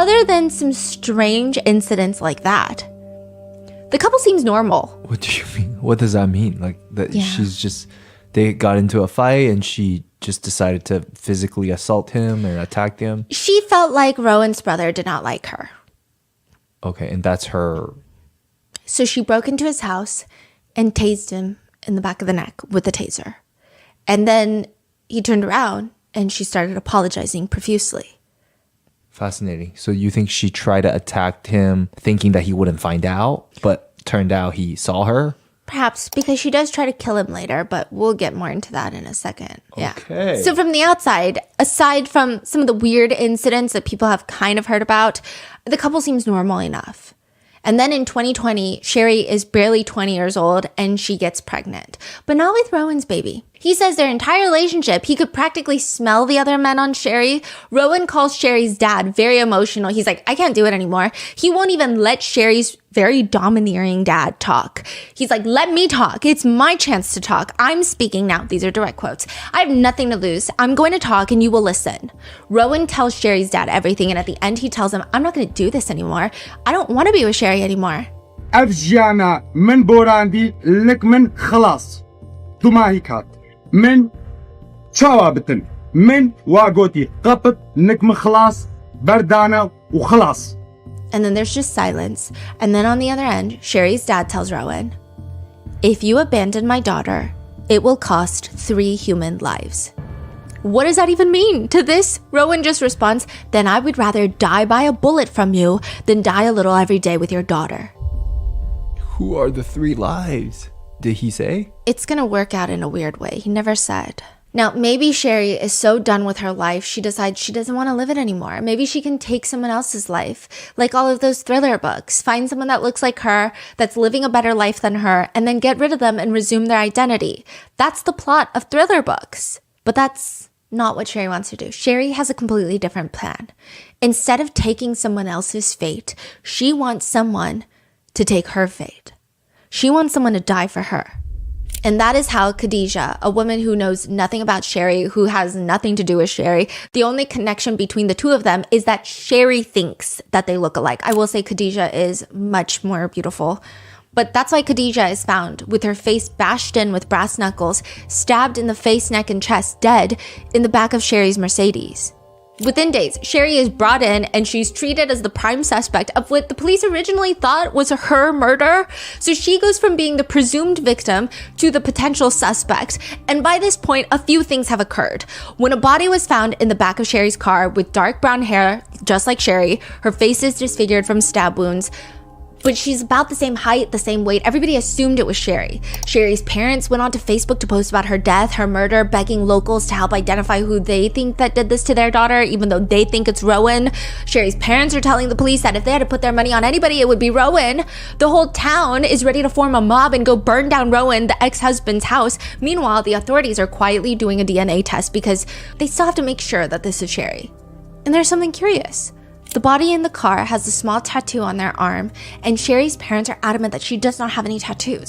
Other than some strange incidents like that, the couple seems normal. What do you mean? What does that mean? Like that they got into a fight and she just decided to physically assault him and attack him? She felt like Rowan's brother did not like her. Okay, and that's her. So she broke into his house and tased him in the back of the neck with a taser. And then he turned around and she started apologizing profusely. Fascinating. So you think she tried to attack him thinking that he wouldn't find out, but turned out he saw her? Perhaps, because she does try to kill him later, but we'll get more into that in a second. Yeah. Okay. So from the outside, aside from some of the weird incidents that people have kind of heard about, the couple seems normal enough. And then in 2020, Sherry is barely 20 years old and she gets pregnant, but not with Rowan's baby. He says their entire relationship, he could practically smell the other men on Sherry. Rowan calls Sherry's dad very emotional. He's like, I can't do it anymore. He won't even let Sherry's very domineering dad talk. He's like, let me talk. It's my chance to talk. I'm speaking now. These are direct quotes. I have nothing to lose. I'm going to talk and you will listen. Rowan tells Sherry's dad everything. And at the end, he tells him, I'm not going to do this anymore. I don't want to be with Sherry anymore. أفجانا من بوراندي لك من خلاص دماهيكات من شوابتن من واقوتي قبط لك من خلاص بردانة وخلاص. And then there's just silence. And then on the other end, Sherry's dad tells Rowan, if you abandon my daughter, it will cost 3 human lives. What does that even mean? To this, Rowan just responds, then I would rather die by a bullet from you than die a little every day with your daughter. Who are the 3 lives? Did he say? It's gonna work out in a weird way. He never said. Now, maybe Sherry is so done with her life, she decides she doesn't want to live it anymore. Maybe she can take someone else's life, like all of those thriller books. Find someone that looks like her, that's living a better life than her, and then get rid of them and resume their identity. That's the plot of thriller books. But that's not what Sherry wants to do. Sherry has a completely different plan. Instead of taking someone else's fate, she wants someone to take her fate. She wants someone to die for her. And that is how Khadijah, a woman who knows nothing about Sherry, who has nothing to do with Sherry, the only connection between the two of them is that Sherry thinks that they look alike. I will say Khadijah is much more beautiful. But that's why Khadijah is found with her face bashed in with brass knuckles, stabbed in the face, neck, and chest, dead in the back of Sherry's Mercedes. Within days, Sherry is brought in and she's treated as the prime suspect of what the police originally thought was her murder. So she goes from being the presumed victim to the potential suspect. And by this point, a few things have occurred. When a body was found in the back of Sherry's car with dark brown hair, just like Sherry, her face is disfigured from stab wounds, but she's about the same height, the same weight. Everybody assumed it was Sherry. Sherry's parents went onto Facebook to post about her death, her murder, begging locals to help identify who they think that did this to their daughter, even though they think it's Rowan. Sherry's parents are telling the police that if they had to put their money on anybody, it would be Rowan. The whole town is ready to form a mob and go burn down Rowan, the ex-husband's house. Meanwhile, the authorities are quietly doing a DNA test because they still have to make sure that this is Sherry. And there's something curious. The body in the car has a small tattoo on their arm, and Sherry's parents are adamant that she does not have any tattoos.